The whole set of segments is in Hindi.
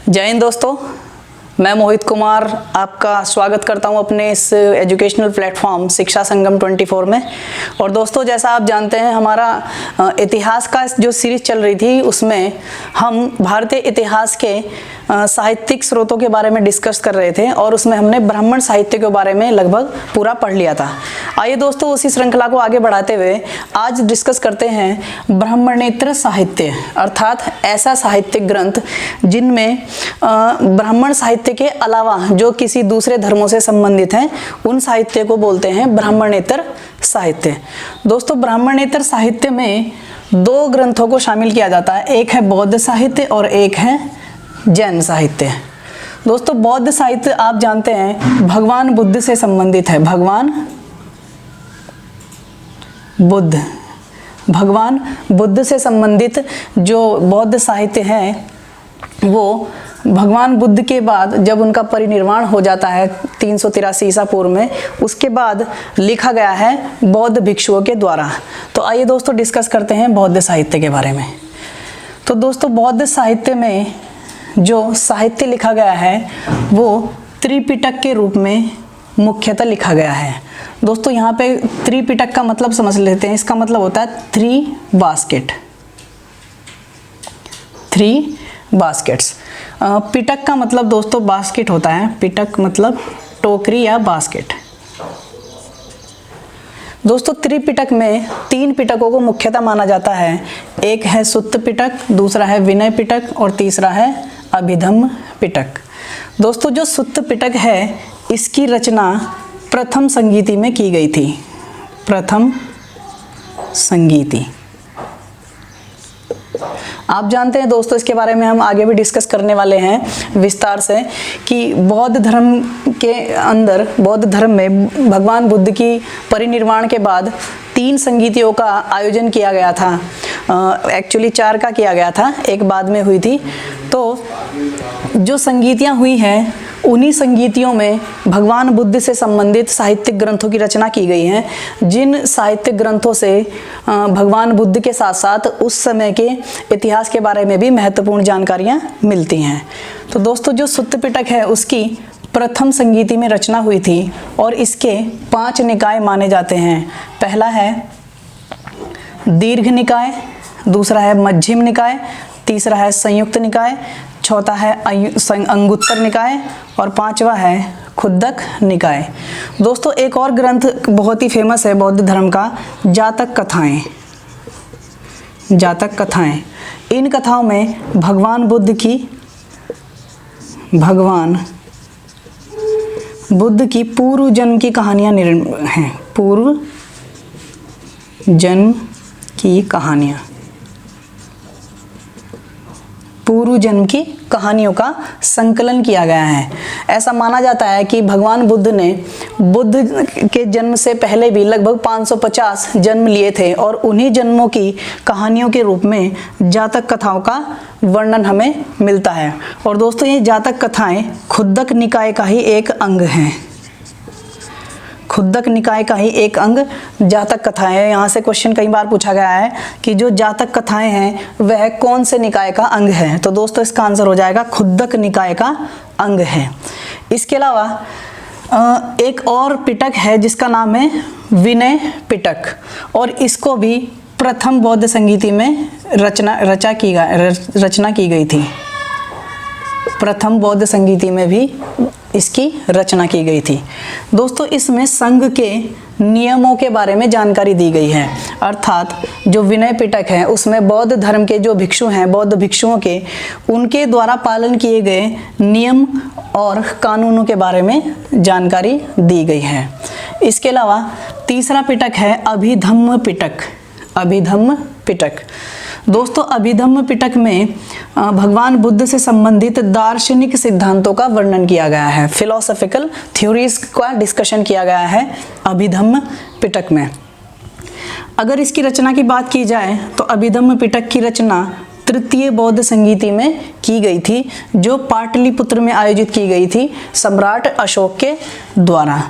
जय हिंद दोस्तों, मैं मोहित कुमार आपका स्वागत करता हूं अपने इस एजुकेशनल प्लेटफॉर्म शिक्षा संगम 24 में। और दोस्तों, जैसा आप जानते हैं, हमारा इतिहास का जो सीरीज चल रही थी उसमें हम भारतीय इतिहास के साहित्यिक स्रोतों के बारे में डिस्कस कर रहे थे और उसमें हमने ब्राह्मण साहित्य के बारे में लगभग पूरा पढ़ लिया था। आइए दोस्तों, उसी श्रृंखला को आगे बढ़ाते हुए आज डिस्कस करते हैं ब्राह्मणेतर साहित्य, अर्थात ऐसा साहित्यिक ग्रंथ जिनमें ब्राह्मण साहित्य के अलावा जो किसी दूसरे धर्मों से संबंधित हैं, उन साहित्य को बोलते हैं ब्राह्मणेतर साहित्य। दोस्तों, ब्राह्मणेतर साहित्य में दो ग्रंथों को शामिल किया जाता है, एक है बौद्ध साहित्य और एक है जैन साहित्य। दोस्तों, बौद्ध साहित्य आप जानते हैं भगवान बुद्ध से संबंधित है। भगवान बुद्ध से संबंधित जो बौद्ध साहित्य है वो भगवान बुद्ध के बाद जब उनका परिनिर्वाण हो जाता है 383 ईसा पूर्व में, उसके बाद लिखा गया है बौद्ध भिक्षुओं के द्वारा। तो आइए दोस्तों डिस्कस करते हैं बौद्ध साहित्य के बारे में। तो दोस्तों, बौद्ध साहित्य में जो साहित्य लिखा गया है वो त्रिपिटक के रूप में मुख्यतः लिखा गया है। दोस्तों, यहाँ पे त्रिपिटक का मतलब समझ लेते हैं। इसका मतलब होता है थ्री बास्केट्स। पिटक का मतलब दोस्तों बास्केट होता है। पिटक मतलब टोकरी या बास्केट। दोस्तों, त्रिपिटक में तीन पिटकों को मुख्यतः माना जाता है। एक है सुत्त पिटक, दूसरा है विनय पिटक और तीसरा है अभिधम्म पिटक। दोस्तों, जो सुत्त पिटक है इसकी रचना प्रथम संगीति में की गई थी। प्रथम संगीति आप जानते हैं दोस्तों, इसके बारे में हम आगे भी डिस्कस करने वाले हैं विस्तार से कि बौद्ध धर्म के अंदर, बौद्ध धर्म में भगवान बुद्ध की परिनिर्वाण के बाद तीन संगीतियों का आयोजन किया गया था। एक्चुअली 4 का किया गया था, एक बाद में हुई थी। तो जो संगीतियाँ हुई हैं उन्हीं संगीतियों में भगवान बुद्ध से संबंधित साहित्यिक ग्रंथों की रचना की गई है, जिन साहित्यिक ग्रंथों से भगवान बुद्ध के साथ साथ उस समय के इतिहास के बारे में भी महत्वपूर्ण जानकारियाँ मिलती हैं। तो दोस्तों, जो सुत्त पिटक है उसकी प्रथम संगीति में रचना हुई थी और इसके 5 निकाय माने जाते हैं। पहला है दीर्घ निकाय, दूसरा है मध्यम निकाय, तीसरा है संयुक्त निकाय, चौथा है अंगुत्तर निकाय और 5वां है खुद्दक निकाय। दोस्तों, एक और ग्रंथ बहुत ही फेमस है बौद्ध धर्म का, जातक कथाएं। इन कथाओं में भगवान बुद्ध की पूर्व जन्म की कहानियां हैं। पूर्व जन्म की कहानियों का संकलन किया गया है। ऐसा माना जाता है कि भगवान बुद्ध ने बुद्ध के जन्म से पहले भी लगभग 550 जन्म लिए थे और उन्हीं जन्मों की कहानियों के रूप में जातक कथाओं का वर्णन हमें मिलता है। और दोस्तों, ये जातक कथाएं खुद्दक निकाय का ही एक अंग हैं। खुद्दक निकाय का ही एक अंग जातक कथाएं है। यहाँ से क्वेश्चन कई बार पूछा गया है कि जो जातक कथाएं हैं वह कौन से निकाय का अंग है। तो दोस्तों, इसका आंसर हो जाएगा खुद्दक निकाय का अंग है। इसके अलावा एक और पिटक है जिसका नाम है विनय पिटक और इसको भी प्रथम बौद्ध संगीति में रचना की गई थी। प्रथम बौद्ध संगीति में भी इसकी रचना की गई थी। दोस्तों, इसमें संघ के नियमों के बारे में जानकारी दी गई है, अर्थात जो विनय पिटक है उसमें बौद्ध धर्म के जो भिक्षु हैं, बौद्ध भिक्षुओं के उनके द्वारा पालन किए गए नियम और कानूनों के बारे में जानकारी दी गई है। इसके अलावा तीसरा पिटक है अभिधम्म पिटक। दोस्तों, अभिधम्म पिटक में भगवान बुद्ध से संबंधित दार्शनिक सिद्धांतों का वर्णन किया गया है। फिलोसॉफिकल थ्योरीज का डिस्कशन किया गया है अभिधम्म पिटक में। अगर इसकी रचना की बात की जाए तो अभिधम्म पिटक की रचना तृतीय बौद्ध संगीति में की गई थी, जो पाटलिपुत्र में आयोजित की गई थी सम्राट अशोक के द्वारा।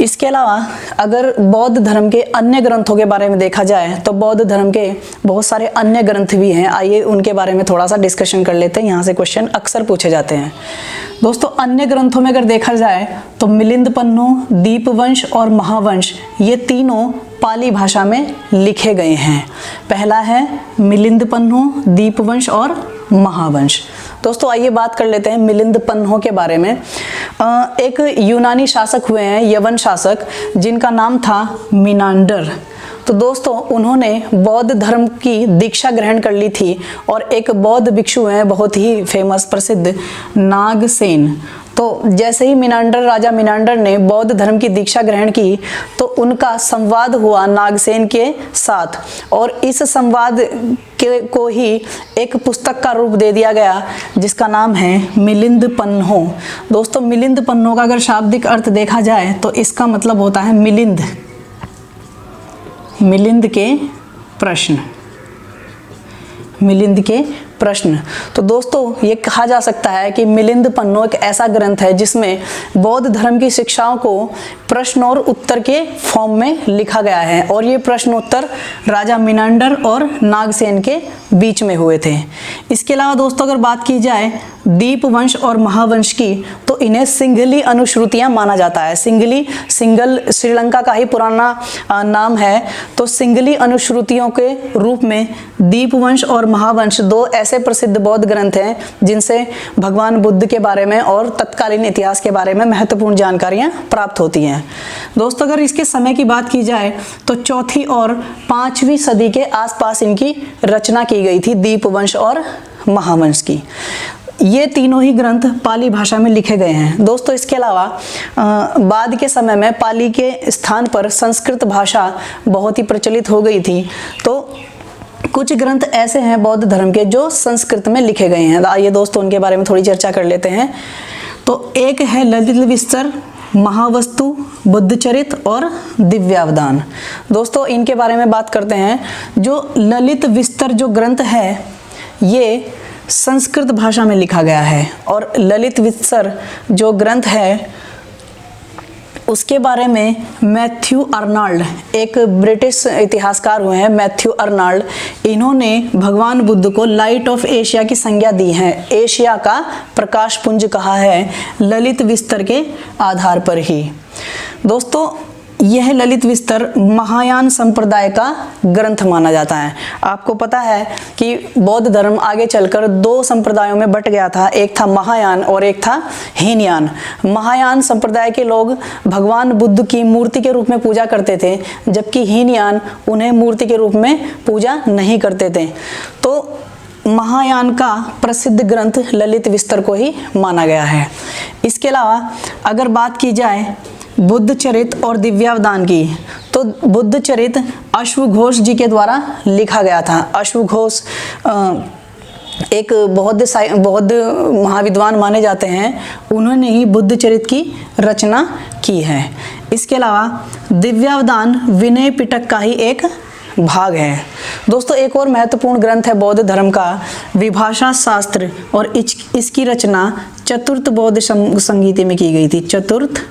इसके अलावा अगर बौद्ध धर्म के अन्य ग्रंथों के बारे में देखा जाए तो बौद्ध धर्म के बहुत सारे अन्य ग्रंथ भी हैं। आइए उनके बारे में थोड़ा सा डिस्कशन कर लेते हैं, यहाँ से क्वेश्चन अक्सर पूछे जाते हैं। दोस्तों अन्य ग्रंथों में अगर देखा जाए तो मिलिंद पन्नो, दीपवंश और महावंश ये तीनों पाली भाषा में लिखे गए हैं। पहला है मिलिंद पन्नो, दीपवंश और महावंश। दोस्तों आइए बात कर लेते हैं मिलिंद पन्नो के बारे में। एक यूनानी शासक हुए हैं, यवन शासक, जिनका नाम था मिनांडर। तो दोस्तों उन्होंने बौद्ध धर्म की दीक्षा ग्रहण कर ली थी और एक बौद्ध भिक्षु हैं बहुत ही फेमस प्रसिद्ध, नागसेन। तो जैसे ही मिनांडर, राजा मिनांडर ने बौद्ध धर्म की दीक्षा ग्रहण की तो उनका संवाद हुआ नागसेन के साथ और इस संवाद को ही एक पुस्तक का रूप दे दिया गया जिसका नाम है मिलिंद पन्नो। दोस्तों मिलिंद पन्नो का अगर शाब्दिक अर्थ देखा जाए तो इसका मतलब होता है मिलिंद, मिलिंद के प्रश्न, मिलिंद के प्रश्न। तो दोस्तों ये कहा जा सकता है कि मिलिंद पन्नो एक ऐसा ग्रंथ है जिसमें बौद्ध धर्म की शिक्षाओं को प्रश्न और उत्तर के फॉर्म में लिखा गया है और ये प्रश्न उत्तर राजा मिनांडर और नागसेन के बीच में हुए थे। इसके अलावा दोस्तों अगर बात की जाए दीपवंश और महावंश की तो इन्हें सिंघली अनुश्रुतियां माना जाता है। सिंघल श्रीलंका का ही पुराना नाम है। तो सिंघली अनुश्रुतियों के रूप में दीपवंश और महावंश दो ऐसे प्रसिद्ध बौद्ध ग्रंथ हैं जिनसे भगवान बुद्ध के बारे में और तत्कालीन इतिहास के बारे में महत्वपूर्ण जानकारियां प्राप्त होती हैं। दोस्तों अगर इसके समय की बात की जाए तो 4वीं और 5वीं सदी के आसपास इनकी रचना की गई थी, दीपवंश और महावंश की। ये तीनों ही ग्रंथ पाली भाषा में लिखे गए हैं। दोस्तों इसके अलावा बाद के समय में पाली के स्थान पर संस्कृत भाषा बहुत ही प्रचलित हो गई थी। तो कुछ ग्रंथ ऐसे हैं बौद्ध धर्म के जो संस्कृत में लिखे गए हैं। आइए दोस्तों उनके बारे में थोड़ी चर्चा कर लेते हैं। तो एक है ललित विस्तर, महावस्तु, बुद्धचरित और दिव्यावदान। दोस्तों इनके बारे में बात करते हैं। जो ललित विस्तर जो ग्रंथ है ये संस्कृत भाषा में लिखा गया है और ललित विस्तर जो ग्रंथ है उसके बारे में मैथ्यू अर्नाल्ड, एक ब्रिटिश इतिहासकार हुए हैं मैथ्यू अर्नाल्ड, इन्होंने भगवान बुद्ध को लाइट ऑफ एशिया की संज्ञा दी है, एशिया का प्रकाश पुंज कहा है ललित विस्तर के आधार पर ही। दोस्तों यह ललित विस्तर महायान संप्रदाय का ग्रंथ माना जाता है। आपको पता है कि बौद्ध धर्म आगे चलकर दो संप्रदायों में बट गया था, एक था महायान और एक था हीनयान। महायान संप्रदाय के लोग भगवान बुद्ध की मूर्ति के रूप में पूजा करते थे, जबकि हीनयान उन्हें मूर्ति के रूप में पूजा नहीं करते थे। तो महायान का प्रसिद्ध ग्रंथ ललित विस्तर को ही माना गया है। इसके अलावा अगर बात की जाए बुद्धचरित और दिव्यावदान की तो बुद्धचरित अश्वघोष जी के द्वारा लिखा गया था। अश्वघोष एक बौद्ध महाविद्वान माने जाते हैं, उन्होंने ही बुद्धचरित की रचना की है। इसके अलावा दिव्यावदान विनय पिटक का ही एक भाग है। दोस्तों एक और महत्वपूर्ण ग्रंथ है बौद्ध धर्म का विभाषा शास्त्र और इसकी रचना चतुर्थ बौद्ध संगीति में की गई थी। चतुर्थ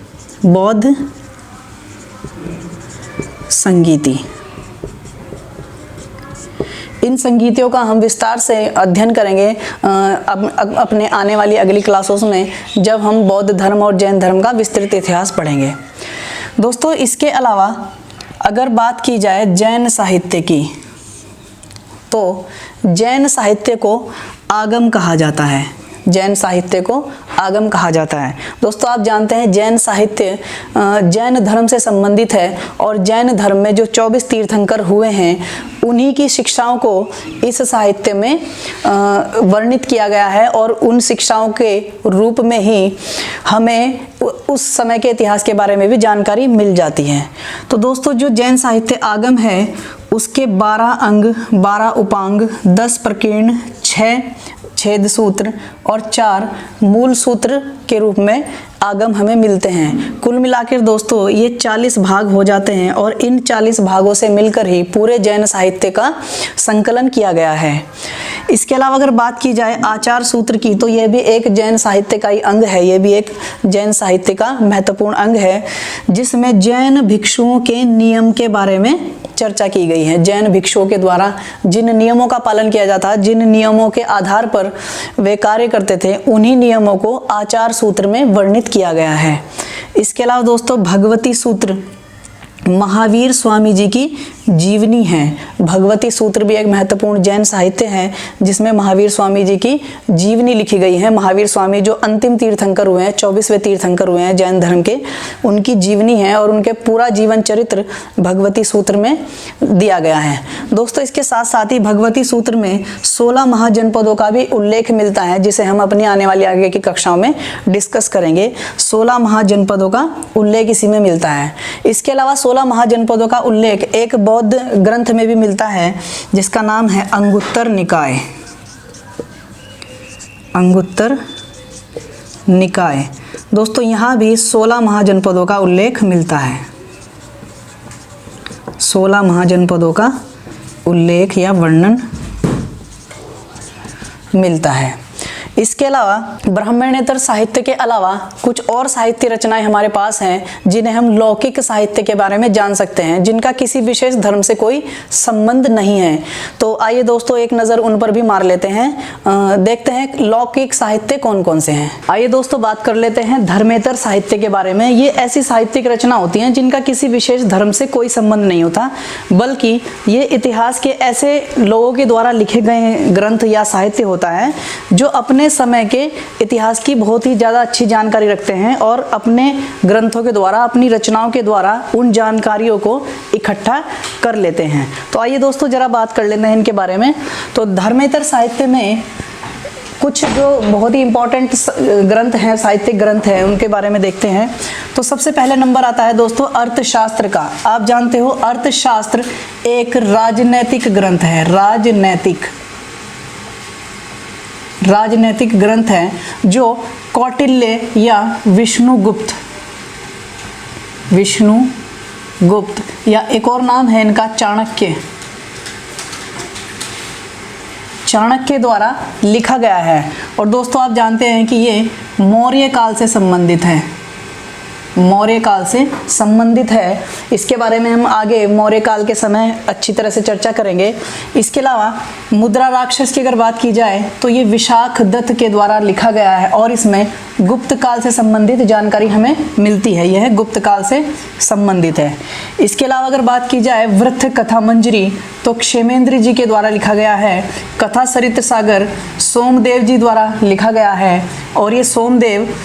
बौद्ध संगीति, इन संगीतियों का हम विस्तार से अध्ययन करेंगे अपने आने वाली अगली क्लासों में, जब हम बौद्ध धर्म और जैन धर्म का विस्तृत इतिहास पढ़ेंगे। दोस्तों इसके अलावा अगर बात की जाए जैन साहित्य की तो जैन साहित्य को आगम कहा जाता है। जैन साहित्य को आगम कहा जाता है। दोस्तों आप जानते हैं जैन साहित्य जैन धर्म से संबंधित है और जैन धर्म में जो 24 तीर्थंकर हुए हैं उन्हीं की शिक्षाओं को इस साहित्य में वर्णित किया गया है और उन शिक्षाओं के रूप में ही हमें उस समय के इतिहास के बारे में भी जानकारी मिल जाती है। तो दोस्तों जो जैन साहित्य आगम है उसके 12 अंग, 12 उपांग, 10 प्रकीर्ण, 6 छेद सूत्र और 4 मूल सूत्र के रूप में आगम हमें मिलते हैं। कुल मिलाकर दोस्तों ये 40 भाग हो जाते हैं और इन 40 भागों से मिलकर ही पूरे जैन साहित्य का संकलन किया गया है। इसके अलावा अगर बात की जाए आचार सूत्र की, तो यह भी एक जैन साहित्य का ही अंग है। यह भी एक जैन साहित्य का महत्वपूर्ण अंग है, जिसमें जैन भिक्षुओं के नियम के बारे में चर्चा की गई है। जैन भिक्षुओं के द्वारा जिन नियमों का पालन किया जाता, जिन नियमों के आधार पर वे कार्य करते थे, उन्हीं नियमों को आचार सूत्र में वर्णित किया गया है। इसके अलावा दोस्तों भगवती सूत्र महावीर स्वामी जी की जीवनी है। भगवती सूत्र भी एक महत्वपूर्ण जैन साहित्य है, जिसमें महावीर स्वामी जी की जीवनी लिखी गई है। महावीर स्वामी जो अंतिम तीर्थंकर हुए हैं, 24वें तीर्थंकर हुए हैं जैन धर्म के, उनकी जीवनी है और उनके पूरा जीवन चरित्र भगवती सूत्र में दिया गया है। दोस्तों इसके साथ साथ ही भगवती सूत्र में 16 महाजनपदों का भी उल्लेख मिलता है, जिसे हम अपनी आने वाली आगे की कक्षाओं में डिस्कस करेंगे। 16 महाजनपदों का उल्लेख इसी में मिलता है। इसके अलावा 16 महाजनपदों का उल्लेख एक बौद्ध ग्रंथ में भी मिलता है, जिसका नाम है अंगुत्तर निकाय। अंगुत्तर निकाय दोस्तों, यहां भी 16 महाजनपदों का उल्लेख मिलता है। 16 महाजनपदों का उल्लेख या वर्णन मिलता है। इसके अलावा ब्राह्मणेतर साहित्य के अलावा कुछ और साहित्य रचनाएं हमारे पास हैं, जिन्हें हम लौकिक साहित्य के बारे में जान सकते हैं, जिनका किसी विशेष धर्म से कोई संबंध नहीं है। तो आइए दोस्तों एक नज़र उन पर भी मार लेते हैं। देखते हैं लौकिक साहित्य कौन कौन से हैं। आइए दोस्तों बात कर लेते हैं धर्मेतर साहित्य के बारे में। ये ऐसी साहित्यिक रचना होती हैं जिनका किसी विशेष धर्म से कोई संबंध नहीं होता, बल्कि ये इतिहास के ऐसे लोगों के द्वारा लिखे गए ग्रंथ या साहित्य होता है जो अपने समय के इतिहास की बहुत ही ज़्यादा अच्छी जानकारी रखते हैं और अपने ग्रंथों के द्वारा, अपनी रचनाओं के द्वारा उन जानकारियों को इकट्ठा कर लेते हैं। तो आइए दोस्तों जरा बात कर लेते हैं इनके बारे में। तो धर्मेतर साहित्य में कुछ जो बहुत ही इंपॉर्टेंट ग्रंथ हैं, साहित्यिक ग्रंथ हैं, उनके बारे में देखते हैं। तो सबसे पहले नंबर आता है दोस्तों अर्थशास्त्र का। आप जानते हो अर्थशास्त्र एक राजनैतिक ग्रंथ है। राजनैतिक ग्रंथ है जो कौटिल्य या विष्णुगुप्त या एक और नाम है इनका चाणक्य द्वारा लिखा गया है। और दोस्तों आप जानते हैं कि ये मौर्य काल से संबंधित है। इसके बारे में हम आगे मौर्य काल के समय अच्छी तरह से चर्चा करेंगे। इसके अलावा मुद्रा राक्षस की अगर बात की जाए तो ये विशाख दत्त के द्वारा लिखा गया है और इसमें गुप्त काल से संबंधित जानकारी हमें मिलती है। यह गुप्त काल से संबंधित है। इसके अलावा अगर बात की जाए वृत्त कथा मंजरी तो क्षेमेंद्र जी के द्वारा लिखा गया है। कथा सरित सागर सोमदेव जी द्वारा लिखा गया है और ये सोमदेव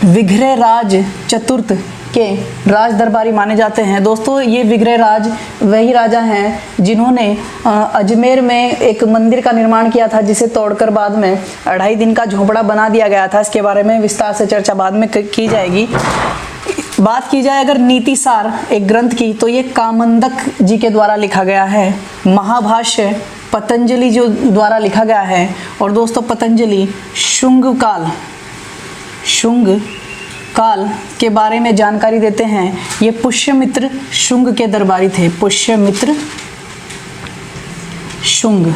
विग्रह राज चतुर्थ के राज दरबारी माने जाते हैं। दोस्तों ये विग्रह राज वही राजा हैं जिन्होंने अजमेर में एक मंदिर का निर्माण किया था, जिसे तोड़कर बाद में 2.5 दिन का झोपड़ा बना दिया गया था। इसके बारे में विस्तार से चर्चा बाद में की जाएगी। बात की जाए अगर नीतिसार एक ग्रंथ की तो ये कामंदक जी के द्वारा लिखा गया है। महाभाष्य पतंजलि जो द्वारा लिखा गया है। और दोस्तों पतंजलि शुंग काल के बारे में जानकारी देते हैं। ये पुष्यमित्र शुंग के दरबारी थे। पुष्यमित्र शुंग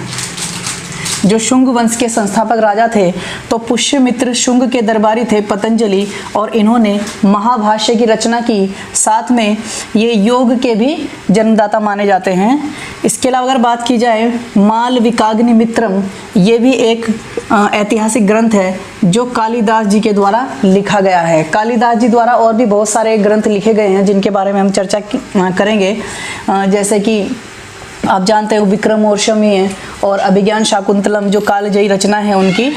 जो शुंग वंश के संस्थापक राजा थे, तो पुष्यमित्र शुंग के दरबारी थे पतंजलि और इन्होंने महाभाष्य की रचना की। साथ में ये योग के भी जन्मदाता माने जाते हैं। इसके अलावा अगर बात की जाए मालविकाग्निमित्रम, ये भी एक ऐतिहासिक ग्रंथ है जो कालिदास जी के द्वारा लिखा गया है। कालिदास जी द्वारा और भी बहुत सारे ग्रंथ लिखे गए हैं जिनके बारे में हम चर्चा करेंगे। जैसे कि आप जानते हो विक्रमोर्वशी है और अभिज्ञान शाकुंतलम जो कालजयी रचना है उनकी।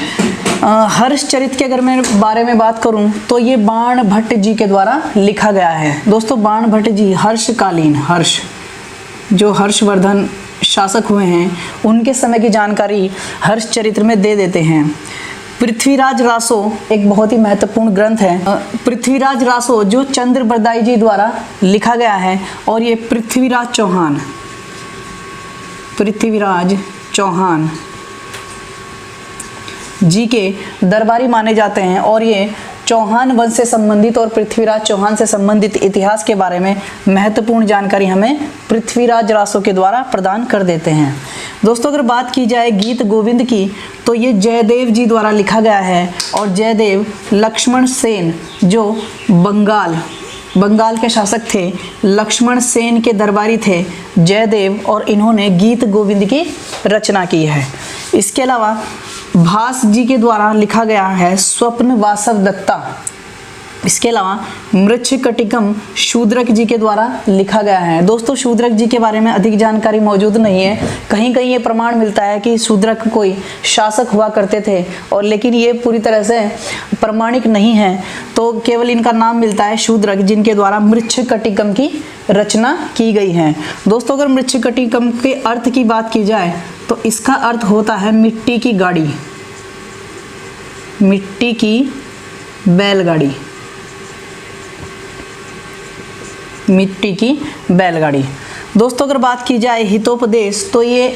हर्षचरित के अगर मैं बारे में बात करूं तो ये बाण भट्ट जी के द्वारा लिखा गया है। दोस्तों बाण भट्ट जी हर्ष जो हर्षवर्धन शासक हुए हैं उनके समय की जानकारी हर्षचरित्र में दे देते हैं। पृथ्वीराज रासो एक बहुत ही महत्वपूर्ण ग्रंथ है। पृथ्वीराज रासो जो चंद्रबरदाई जी द्वारा लिखा गया है और ये पृथ्वीराज चौहान जी के दरबारी माने जाते हैं और ये चौहान वंश से संबंधित और पृथ्वीराज चौहान से संबंधित इतिहास के बारे में महत्वपूर्ण जानकारी हमें पृथ्वीराज रासो के द्वारा प्रदान कर देते हैं। दोस्तों अगर बात की जाए गीत गोविंद की तो ये जयदेव जी द्वारा लिखा गया है और जयदेव लक्ष्मण सेन जो बंगाल के शासक थे, लक्ष्मण सेन के दरबारी थे जयदेव, और इन्होंने गीत गोविंद की रचना की है। इसके अलावा भास जी के द्वारा लिखा गया है स्वप्न वासव दत्ता। इसके अलावा मृच्छकटिकम शूद्रक जी के द्वारा लिखा गया है। दोस्तों शूद्रक जी के बारे में अधिक जानकारी मौजूद नहीं है, कहीं कहीं ये प्रमाण मिलता है कि शूद्रक कोई शासक हुआ करते थे, और लेकिन ये पूरी तरह से प्रमाणिक नहीं है, तो केवल इनका नाम मिलता है शूद्रक, जिनके द्वारा मृच्छकटिकम की रचना की गई है। दोस्तों अगर मृच्छकटिकम के अर्थ की बात की जाए तो इसका अर्थ होता है मिट्टी की गाड़ी, मिट्टी की बैलगाड़ी, मिट्टी की बैलगाड़ी। दोस्तों अगर बात की जाए हितोपदेश तो ये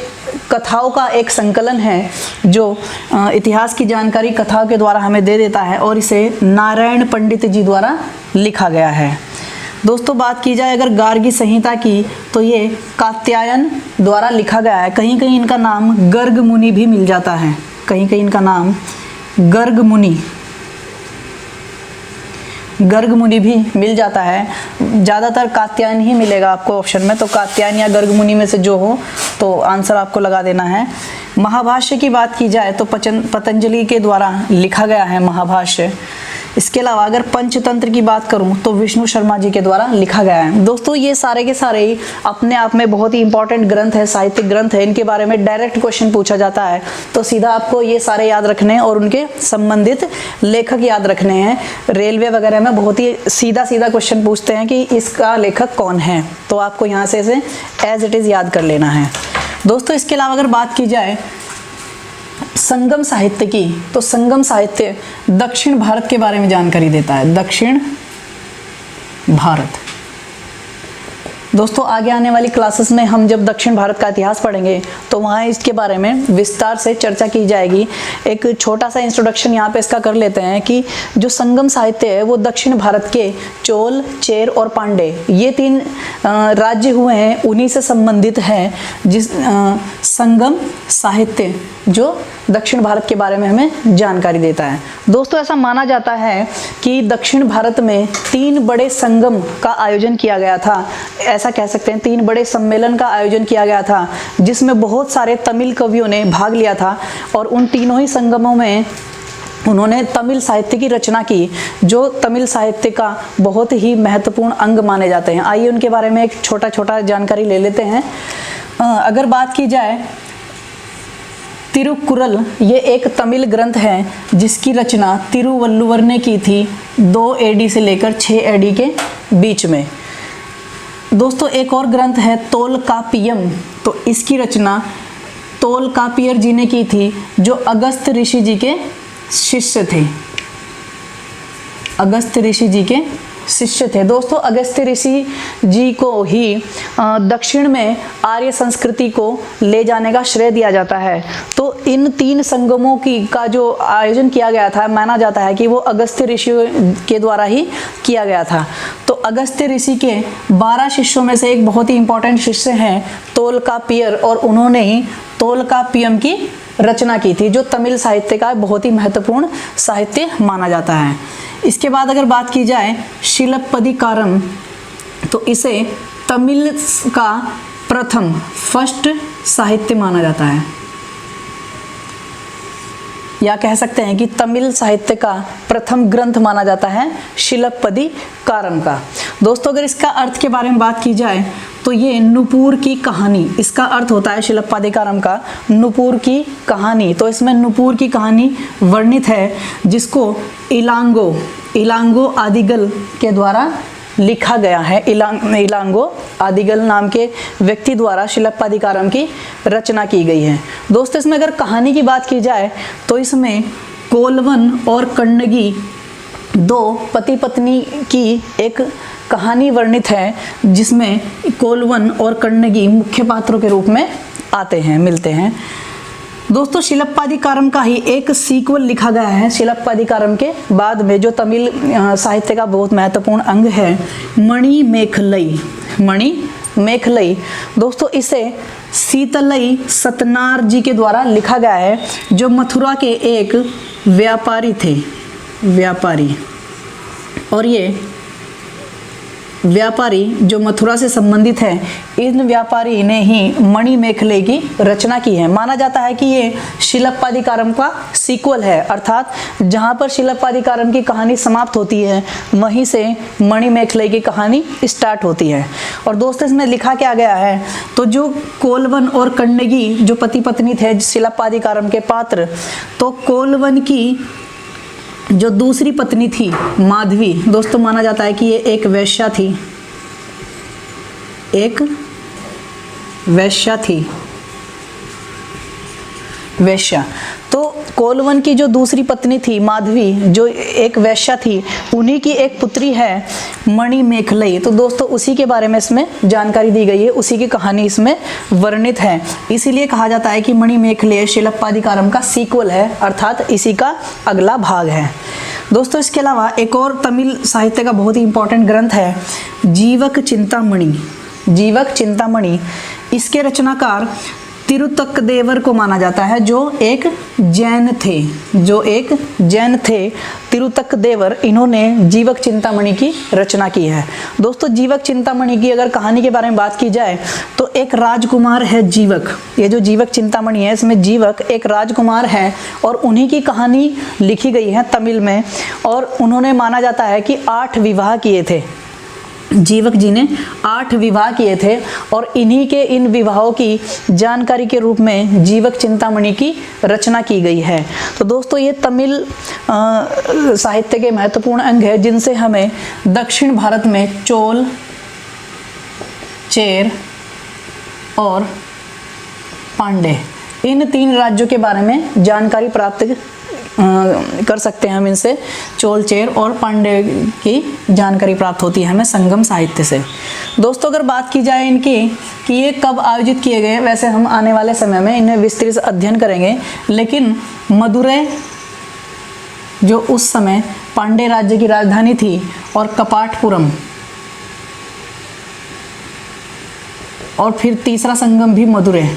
कथाओं का एक संकलन है जो इतिहास की जानकारी कथाओं के द्वारा हमें दे देता है, और इसे नारायण पंडित जी द्वारा लिखा गया है। दोस्तों बात की जाए अगर गार्गी संहिता की तो ये कात्यायन द्वारा लिखा गया है। कहीं कहीं इनका नाम गर्ग मुनि भी मिल जाता है, कहीं कहीं इनका नाम गर्ग मुनि भी मिल जाता है। ज़्यादातर कात्यायन ही मिलेगा आपको ऑप्शन में, तो कात्यायन या गर्ग मुनि में से जो हो तो आंसर आपको लगा देना है। महाभाष्य की बात की जाए तो पतंजलि के द्वारा लिखा गया है महाभाष्य। इसके अलावा अगर पंचतंत्र की बात करूं तो विष्णु शर्मा जी के द्वारा लिखा गया है। दोस्तों ये सारे के सारे ही अपने आप में बहुत ही इंपॉर्टेंट ग्रंथ है, साहित्यिक ग्रंथ है, इनके बारे में डायरेक्ट क्वेश्चन पूछा जाता है, तो सीधा आपको ये सारे याद रखने हैं और उनके संबंधित लेखक याद रखने हैं। रेलवे वगैरह में बहुत ही सीधा क्वेश्चन पूछते हैं कि इसका लेखक कौन है, तो आपको यहाँ से इसे एज इट इज़ याद कर लेना है। दोस्तों इसके अलावा अगर बात की जाए संगम साहित्य की तो संगम साहित्य दक्षिण भारत के बारे में जानकारी देता है, दक्षिण भारत। दोस्तों आगे आने वाली क्लासेस में हम जब दक्षिण भारत का इतिहास पढ़ेंगे तो वहाँ इसके बारे में विस्तार से चर्चा की जाएगी। एक छोटा सा इंट्रोडक्शन यहाँ पे इसका कर लेते हैं कि जो संगम साहित्य है वो दक्षिण भारत के चोल, चेर और पांडे ये 3 राज्य हुए हैं, उन्हीं से संबंधित है जिस संगम साहित्य जो दक्षिण भारत के बारे में हमें जानकारी देता है। दोस्तों ऐसा माना जाता है कि दक्षिण भारत में 3 बड़े संगम का आयोजन किया गया था, ऐसा कह सकते हैं 3 बड़े सम्मेलन का आयोजन किया गया था, जिसमें बहुत सारे तमिल कवियों ने भाग लिया था, और उन तीनों ही संगमों में उन्होंने तमिल साहित्य की रचना की, जो तमिल साहित्य का बहुत ही महत्वपूर्ण अंग माने जाते हैं। आइए उनके बारे में एक छोटा जानकारी ले लेते हैं। अगर बात की जाए तिरुकुरल, ये एक तमिल ग्रंथ है जिसकी रचना तिरुवल्लुवर ने की थी 2 AD से लेकर 6 AD के बीच में। दोस्तों एक और ग्रंथ है तोलकापियम, तो इसकी रचना तोलकापियर जी ने की थी, जो अगस्त्य ऋषि जी के शिष्य थे, अगस्त्य ऋषि जी के शिष्य थे। दोस्तों अगस्त्य ऋषि जी को ही दक्षिण में आर्य संस्कृति को ले जाने का श्रेय दिया जाता है। तो इन 3 संगमों का जो आयोजन किया गया था, माना जाता है कि वो अगस्त्य ऋषि के द्वारा ही किया गया था। तो अगस्त्य ऋषि के 12 शिष्यों में से एक बहुत ही इंपॉर्टेंट शिष्य हैं तोलकापियर, और उन्होंने ही तोलकापियम की रचना की थी, जो तमिल साहित्य का बहुत ही महत्वपूर्ण साहित्य माना जाता है। इसके बाद अगर बात की जाए शिलप्पदिकारम, तो इसे तमिल का फर्स्ट साहित्य माना जाता है, या कह सकते हैं कि तमिल साहित्य का प्रथम ग्रंथ माना जाता है शिलप्पदिकारम का। दोस्तों अगर इसका अर्थ के बारे में बात की जाए तो ये नुपुर की कहानी, इसका अर्थ होता है शिलप्पदिकारम का नुपुर की कहानी। तो इसमें नुपुर की कहानी वर्णित है, जिसको इलांगो आदिगल के द्वारा लिखा गया है। इलांगो आदिगल नाम के व्यक्ति द्वारा शिलप्पदिकारम की रचना की गई है। दोस्तों इसमें अगर कहानी की बात की जाए तो इसमें कोलवन और कण्णगी 2 पति पत्नी की एक कहानी वर्णित है, जिसमें कोलवन और कण्णगी मुख्य पात्रों के रूप में आते हैं, मिलते हैं। दोस्तों शिलप्पदिकारम का ही एक सीक्वल लिखा गया है शिलप्पदिकारम के बाद में, जो तमिल साहित्य का बहुत महत्वपूर्ण अंग है, मणिमेखलई। मेखलई, दोस्तों इसे सीतलई सतनार जी के द्वारा लिखा गया है, जो मथुरा के एक व्यापारी थे, व्यापारी। और ये व्यापारी जो मथुरा से संबंधित है, इन व्यापारी ने ही मणि मेखले की रचना की है। माना जाता है कि ये शिलप्पादिकारम का सीक्वल है, अर्थात जहाँ पर शिलप्पादिकारम की कहानी समाप्त होती है वहीं से मणि मेखले की कहानी स्टार्ट होती है। और दोस्तों इसमें लिखा क्या गया है, तो जो कोलवन और कण्डगी जो पति पत्नी थे शिलप्पादिकारम के पात्र, तो कोलवन की जो दूसरी पत्नी थी माधवी, दोस्तों माना जाता है कि ये एक वेश्या थी, एक वेश्या थी, वेश्या। तो कोलवन की जो दूसरी पत्नी थी माधवी, जो एक वेश्या थी, उन्हीं की एक पुत्री है मणि मेखलई। तो दोस्तों उसी के बारे में इसमें जानकारी दी गई है, उसी की कहानी इसमें वर्णित है। इसीलिए कहा जाता है कि मणि मेखले शिलप्पादिकारम का सीक्वल है, अर्थात इसी का अगला भाग है। दोस्तों इसके अलावा एक और तमिल साहित्य का बहुत ही इंपॉर्टेंट ग्रंथ है जीवक चिंतामणि, जीवक चिंतामणि। इसके रचनाकार तिरुतक्कदेवर को माना जाता है, जो एक जैन थे, जो एक जैन थे तिरुतक्कदेवर, इन्होंने जीवक चिंतामणि की रचना की है। दोस्तों जीवक चिंतामणि की अगर कहानी के बारे में बात की जाए तो एक राजकुमार है जीवक, ये जो जीवक चिंतामणि है इसमें जीवक एक राजकुमार है और उन्हीं की कहानी लिखी गई है तमिल में। और उन्होंने माना जाता है कि 8 विवाह किए थे, जीवक जी ने 8 विवाह किए थे और इन्हीं के इन विवाहों की जानकारी के रूप में जीवक चिंतामणि की रचना की गई है। तो दोस्तों ये तमिल साहित्य के महत्वपूर्ण अंग है, जिनसे हमें दक्षिण भारत में चोल, चेर और पांडे, इन 3 राज्यों के बारे में जानकारी प्राप्त कर सकते हैं हम इनसे। चोल, चेर और पांड्य की जानकारी प्राप्त होती है हमें संगम साहित्य से। दोस्तों अगर बात की जाए इनकी कि ये कब आयोजित किए गए, वैसे हम आने वाले समय में इन्हें विस्तृत अध्ययन करेंगे, लेकिन मदुरै जो उस समय पांड्य राज्य की राजधानी थी और कपाटपुरम, और फिर तीसरा संगम भी मदुरै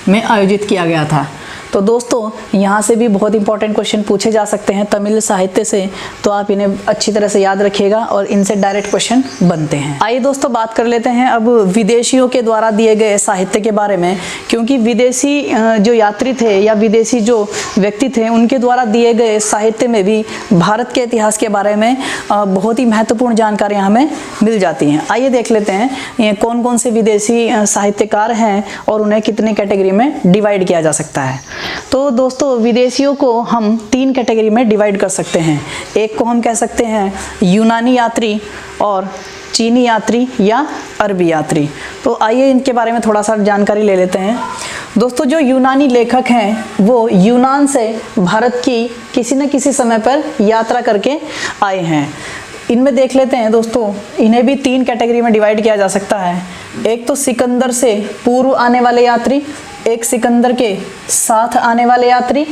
में आयोजित किया गया था। तो दोस्तों यहाँ से भी बहुत इंपॉर्टेंट क्वेश्चन पूछे जा सकते हैं तमिल साहित्य से, तो आप इन्हें अच्छी तरह से याद रखिएगा और इनसे डायरेक्ट क्वेश्चन बनते हैं। आइए दोस्तों बात कर लेते हैं अब विदेशियों के द्वारा दिए गए साहित्य के बारे में, क्योंकि विदेशी जो यात्री थे या विदेशी जो व्यक्ति थे उनके द्वारा दिए गए साहित्य में भी भारत के इतिहास के बारे में बहुत ही महत्वपूर्ण जानकारियाँ हमें मिल जाती हैं। आइए देख लेते हैं ये कौन कौन से विदेशी साहित्यकार हैं और उन्हें कितने कैटेगरी में डिवाइड किया जा सकता है। तो दोस्तों विदेशियों को हम 3 कैटेगरी में डिवाइड कर सकते हैं। एक को हम कह सकते हैं यूनानी यात्री, और चीनी यात्री या अरबी यात्री। तो आइए इनके बारे में थोड़ा सा जानकारी ले लेते हैं। दोस्तों जो यूनानी लेखक हैं वो यूनान से भारत की किसी न किसी समय पर यात्रा करके आए हैं। इनमें देख लेते हैं दोस्तों, इन्हें भी 3 कैटेगरी में डिवाइड किया जा सकता है। एक तो सिकंदर से पूर्व आने वाले यात्री, एक सिकंदर के साथ आने वाले यात्री,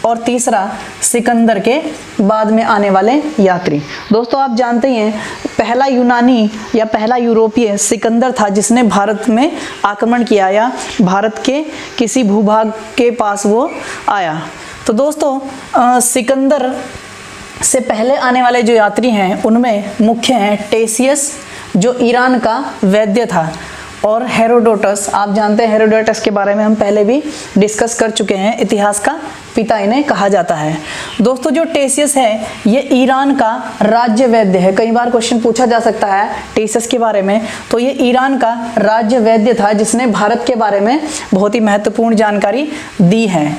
और तीसरा सिकंदर के बाद में आने वाले यात्री। दोस्तों आप जानते ही हैं पहला यूनानी या पहला यूरोपीय सिकंदर था जिसने भारत में आक्रमण किया या भारत के किसी भूभाग के पास वो आया। तो दोस्तों सिकंदर से पहले आने वाले जो यात्री हैं उनमें मुख्य हैं टेसियस जो ईरान का वैद्य था, और हेरोडोटस। आप जानते हैं हेरोडोटस के बारे में हम पहले भी डिस्कस कर चुके हैं, इतिहास का पिता इन्हें कहा जाता है। दोस्तों जो टेसियस है ये ईरान का राज्य वैद्य है। कई बार क्वेश्चन पूछा जा सकता है टेसियस के बारे में, तो ये ईरान का राज्य वैद्य था जिसने भारत के बारे में बहुत ही महत्वपूर्ण जानकारी दी है।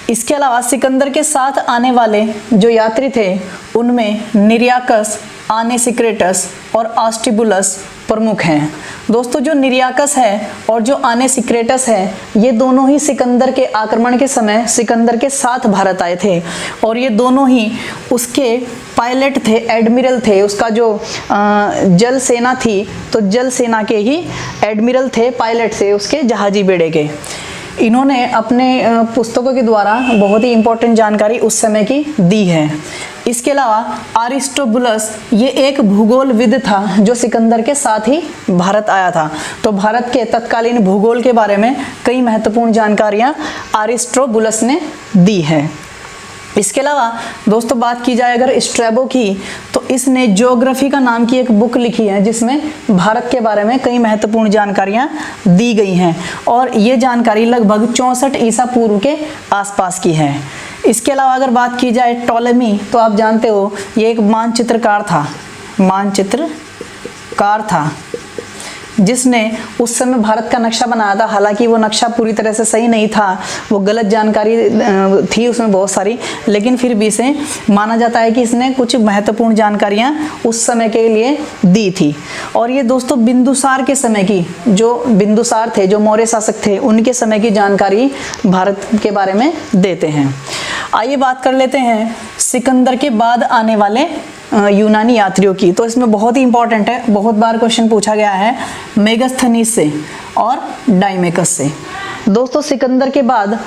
इसके अलावा सिकंदर के साथ आने वाले जो यात्री थे उनमें निरियाकस, आनेसिक्रेटस और आस्टिबुलस प्रमुख हैं। दोस्तों जो निरियाकस है और जो आनेसिक्रेटस है ये दोनों ही सिकंदर के आक्रमण के समय सिकंदर के साथ भारत आए थे, और ये दोनों ही उसके पायलट थे, एडमिरल थे। उसका जो जल सेना थी तो जल सेना के ही एडमिरल थे, पायलट थे उसके जहाजी बेड़े के। इन्होंने अपने पुस्तकों के द्वारा बहुत ही इंपॉर्टेंट जानकारी उस समय की दी है। इसके अलावा अरिस्टोबुलस ये एक भूगोलविद था जो सिकंदर के साथ ही भारत आया था। तो भारत के तत्कालीन भूगोल के बारे में कई महत्वपूर्ण जानकारियां अरिस्टोबुलस ने दी है। इसके अलावा दोस्तों बात की जाए अगर स्ट्रैबो की, तो इसने ज्योग्राफी का नाम की एक बुक लिखी है जिसमें भारत के बारे में कई महत्वपूर्ण जानकारियां दी गई हैं और ये जानकारी लगभग 64 ईसा पूर्व के आसपास की है। इसके अलावा अगर बात की जाए टॉलेमी, तो आप जानते हो ये एक मानचित्रकार था जिसने उस समय भारत का नक्शा बनाया था। हालांकि वो नक्शा पूरी तरह से सही नहीं था, वो गलत जानकारी थी उसमें बहुत सारी, लेकिन फिर भी इसे माना जाता है कि इसने कुछ महत्वपूर्ण जानकारियां उस समय के लिए दी थी। और ये दोस्तों बिंदुसार के समय की, जो बिंदुसार थे जो मौर्य शासक थे, उनके समय की जानकारी भारत के बारे में देते हैं। आइए बात कर लेते हैं सिकंदर के बाद आने वाले यूनानी यात्रियों की। तो इसमें बहुत ही इंपॉर्टेंट है, बहुत बार क्वेश्चन पूछा गया है मेगास्थनीज से और डाइमेकस से। दोस्तों सिकंदर के बाद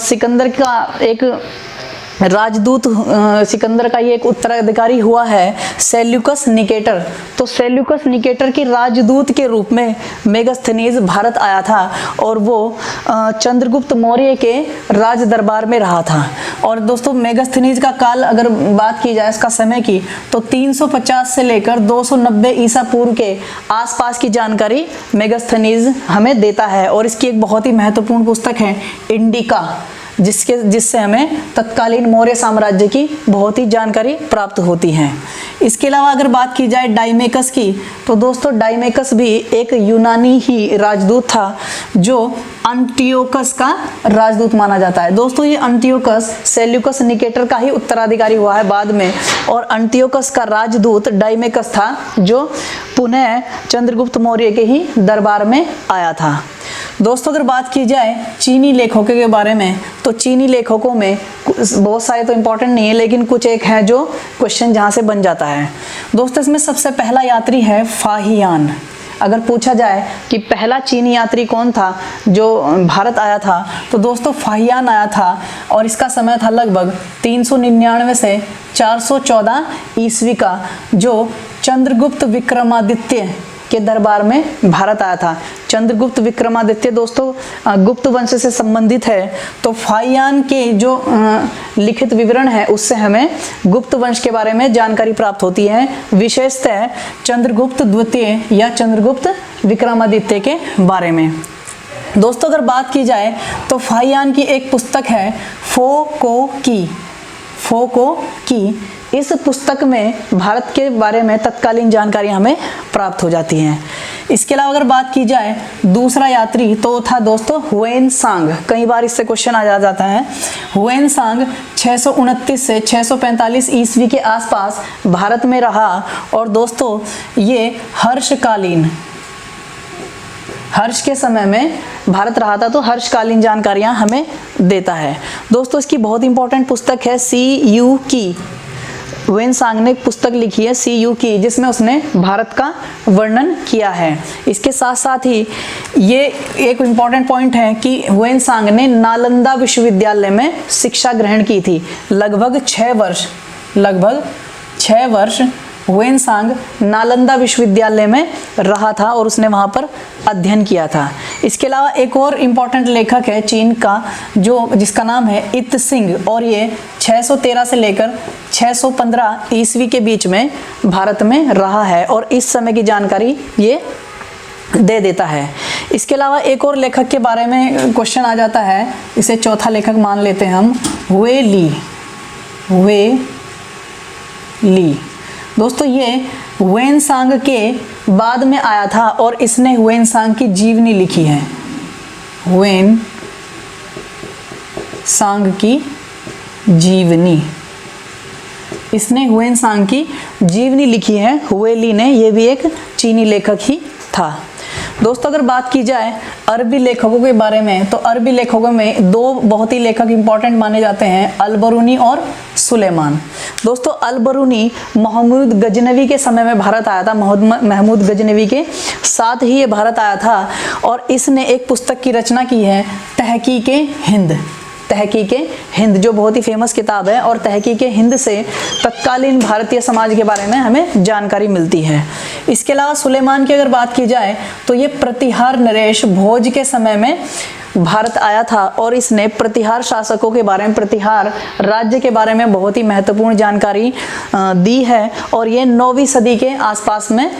सिकंदर का एक राजदूत, सिकंदर का ये एक उत्तराधिकारी हुआ है सेल्यूकस निकेटर। तो सेल्यूकस निकेटर के राजदूत के रूप में मेगास्थनीज भारत आया था और वो चंद्रगुप्त मौर्य के राज दरबार में रहा था। और दोस्तों मेगास्थनीज का काल अगर बात की जाए इसका समय की, तो 350 से लेकर 290 ईसा पूर्व के आसपास की जानकारी मेगास्थनीज हमें देता है। और इसकी एक बहुत ही महत्वपूर्ण पुस्तक है इंडिका, जिससे हमें तत्कालीन मौर्य साम्राज्य की बहुत ही जानकारी प्राप्त होती है। इसके अलावा अगर बात की जाए डाइमेकस की, तो दोस्तों डाइमेकस भी एक यूनानी ही राजदूत था जो अंटियोकस का राजदूत माना जाता है। दोस्तों ये अंटियोकस सेल्यूकस निकेटर का ही उत्तराधिकारी हुआ है बाद में, और अंटियोकस का राजदूत डाइमेकस था जो पुनः चंद्रगुप्त मौर्य के ही दरबार में आया था। दोस्तों अगर बात की जाए चीनी लेखकों के बारे में, तो चीनी लेखकों में बहुत सारे तो इंपॉर्टेंट नहीं है, लेकिन कुछ एक है जो क्वेश्चन जहाँ से बन जाता है। दोस्तों इसमें सबसे पहला यात्री है फाहियान। अगर पूछा जाए कि पहला चीनी यात्री कौन था जो भारत आया था, तो दोस्तों फाहियान आया था और इसका समय था लगभग 399 से 414 ईस्वी का, जो चंद्रगुप्त विक्रमादित्य के दरबार में भारत आया था। चंद्रगुप्त विक्रमादित्य दोस्तों गुप्त वंश से संबंधित है। तो फाहियान के जो लिखित विवरण है उससे हमें गुप्त वंश के बारे में जानकारी प्राप्त होती है, विशेषतः चंद्रगुप्त द्वितीय या चंद्रगुप्त विक्रमादित्य के बारे में। दोस्तों अगर बात की जाए तो फाहियान की एक पुस्तक है फोको की। इस पुस्तक में भारत के बारे में तत्कालीन जानकारी हमें प्राप्त हो जाती हैं। इसके अलावा अगर बात की जाए दूसरा यात्री, तो था दोस्तों हुएनसांग। कई बार इससे क्वेश्चन आ जाता है। हुएनसांग 629 से 645 ईस्वी के आसपास भारत में रहा और दोस्तों ये हर्ष के समय में भारत रहा था, तो हर्षकालीन जानकारियां हमें देता है। दोस्तों इसकी बहुत इंपॉर्टेंट पुस्तक है CU की। हुएनसांग ने एक पुस्तक लिखी है CU की, जिसमें उसने भारत का वर्णन किया है। इसके साथ साथ ही ये एक इम्पॉर्टेंट पॉइंट है कि हुएनसांग ने नालंदा विश्वविद्यालय में शिक्षा ग्रहण की थी। लगभग 6 वर्ष हुएनसांग नालंदा विश्वविद्यालय में रहा था और उसने वहाँ पर अध्ययन किया था। इसके अलावा एक और इम्पॉर्टेंट लेखक है चीन का जिसका नाम है इत सिंह, और ये 613 से लेकर 615 ईस्वी के बीच में भारत में रहा है और इस समय की जानकारी ये दे देता है। इसके अलावा एक और लेखक के बारे में क्वेश्चन आ जाता है, इसे चौथा लेखक मान लेते हैं हम, हुए ली। दोस्तों ये हुएनसांग के बाद में आया था और इसने हुएनसांग की जीवनी लिखी है। हुएनसांग की जीवनी, इसने हुएनसांग की जीवनी लिखी है, हुए ली ने। ये भी एक चीनी लेखक ही था। दोस्तों अगर बात की जाए अरबी लेखकों के बारे में, तो अरबी लेखकों में दो बहुत ही लेखक इंपॉर्टेंट माने जाते हैं, अल-बरूनी और सुलेमान। दोस्तों अल-बरूनी महमूद गजनवी के समय में भारत आया था, महमूद गजनवी के साथ ही ये भारत आया था, और इसने एक पुस्तक की रचना की है, तहकीके हिंद। तहकीके हिंद जो बहुत ही फेमस किताब है, और तहकीके हिंद से तत्कालीन भारतीय समाज के बारे में हमें जानकारी मिलती है। इसके अलावा सुलेमान की अगर बात की जाए तो ये प्रतिहार नरेश भोज के समय में भारत आया था, और इसने प्रतिहार शासकों के बारे में, प्रतिहार राज्य के बारे में बहुत ही महत्वपूर्ण जानकारी दी है, और ये 9वीं सदी के आसपास में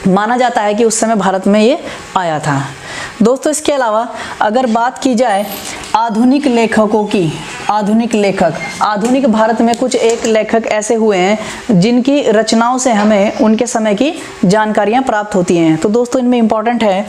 माना जाता है कि उस समय भारत में ये आया था। दोस्तों इसके अलावा अगर बात की जाए आधुनिक लेखकों की, आधुनिक लेखक, आधुनिक भारत में कुछ एक लेखक ऐसे हुए हैं जिनकी रचनाओं से हमें उनके समय की जानकारियां प्राप्त होती हैं। तो दोस्तों इनमें इंपॉर्टेंट है,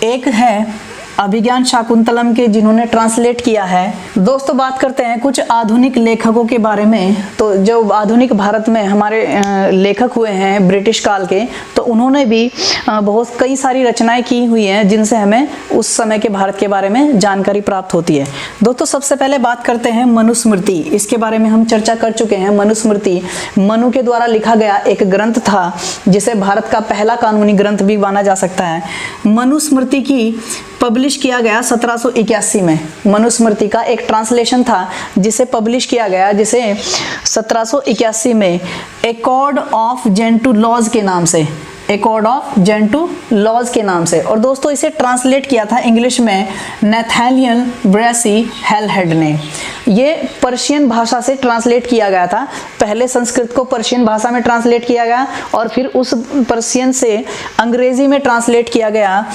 एक है अभिज्ञान शाकुंतलम के, जिन्होंने ट्रांसलेट किया है। दोस्तों बात करते हैं कुछ आधुनिक लेखकों के बारे में। तो जो आधुनिक भारत में हमारे लेखक हुए हैं ब्रिटिश काल के, तो उन्होंने भी बहुत कई सारी रचनाएं की हुई हैं जिनसे हमें उस समय के भारत के बारे में जानकारी प्राप्त होती है। दोस्तों सबसे पहले बात करते हैं मनुस्मृति। इसके बारे में हम चर्चा कर चुके हैं। मनुस्मृति मनु के द्वारा लिखा गया एक ग्रंथ था, जिसे भारत का पहला कानूनी ग्रंथ भी माना जा सकता है। मनुस्मृति की पब्लिश किया गया 1781 में। मनुस्मृति का एक ट्रांसलेशन था जिसे पब्लिश किया गया, जिसे 1781 में एकॉर्ड ऑफ जेंटू लॉज के नाम से, एकॉर्ड ऑफ जेंटू लॉज के नाम से। और दोस्तों इसे ट्रांसलेट किया था इंग्लिश में नैथानियल ब्रेसी हेलहेड ने। ये पर्शियन भाषा से ट्रांसलेट किया गया था। पहले संस्कृत को पर्शियन भाषा में ट्रांसलेट किया गया, और फिर उस पर्शियन से अंग्रेजी में ट्रांसलेट किया गया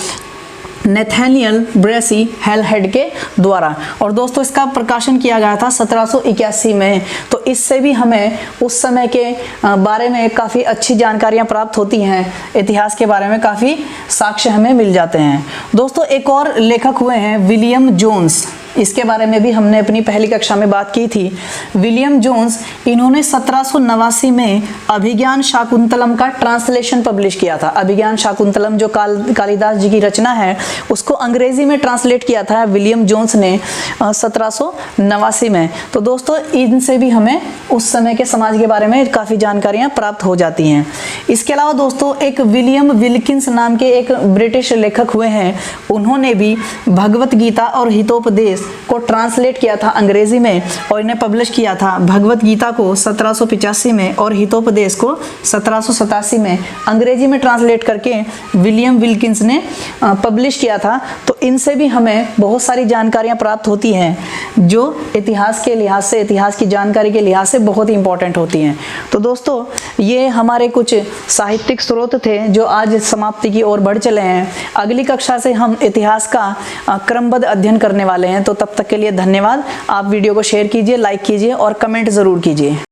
नैथानियल ब्रेसी हेलहेड के द्वारा। और दोस्तों इसका प्रकाशन किया गया था 1781 में। तो इससे भी हमें उस समय के बारे में काफ़ी अच्छी जानकारियां प्राप्त होती हैं, इतिहास के बारे में काफ़ी साक्ष्य हमें मिल जाते हैं। दोस्तों एक और लेखक हुए हैं विलियम जोन्स। इसके बारे में भी हमने अपनी पहली कक्षा में बात की थी। विलियम जोन्स, इन्होंने 1789 में अभिज्ञान शाकुंतलम का ट्रांसलेशन पब्लिश किया था। अभिज्ञान शाकुंतलम जो कालिदास जी की रचना है, उसको अंग्रेजी में ट्रांसलेट किया था विलियम जोन्स ने 1789 में। तो दोस्तों इनसे भी हमें उस समय के समाज के बारे में काफ़ी जानकारियाँ प्राप्त हो जाती हैं। इसके अलावा दोस्तों एक विलियम विल्किंस नाम के एक ब्रिटिश लेखक हुए हैं। उन्होंने भी भगवत गीता और हितोपदेश को ट्रांसलेट किया था अंग्रेजी में, और इन्हें पब्लिश किया था भगवत गीता को 1785 में और हितोपदेश को 1787 में अंग्रेजी में ट्रांसलेट करके विलियम विल्किंस ने पब्लिश किया था। तो इनसे भी हमें बहुत सारी जानकारियां प्राप्त होती हैं जो इतिहास के लिहाज से, इतिहास की जानकारी के लिहाज से बहुत ही इंपॉर्टेंट होती हैं। तो दोस्तों ये हमारे कुछ साहित्यिक स्रोत थे जो आज समाप्ति की ओर बढ़ चले हैं। अगली कक्षा से हम इतिहास का क्रमबद्ध अध्ययन करने वाले हैं। तो तब तक के लिए धन्यवाद। आप वीडियो को शेयर कीजिए, लाइक कीजिए और कमेंट ज़रूर कीजिए।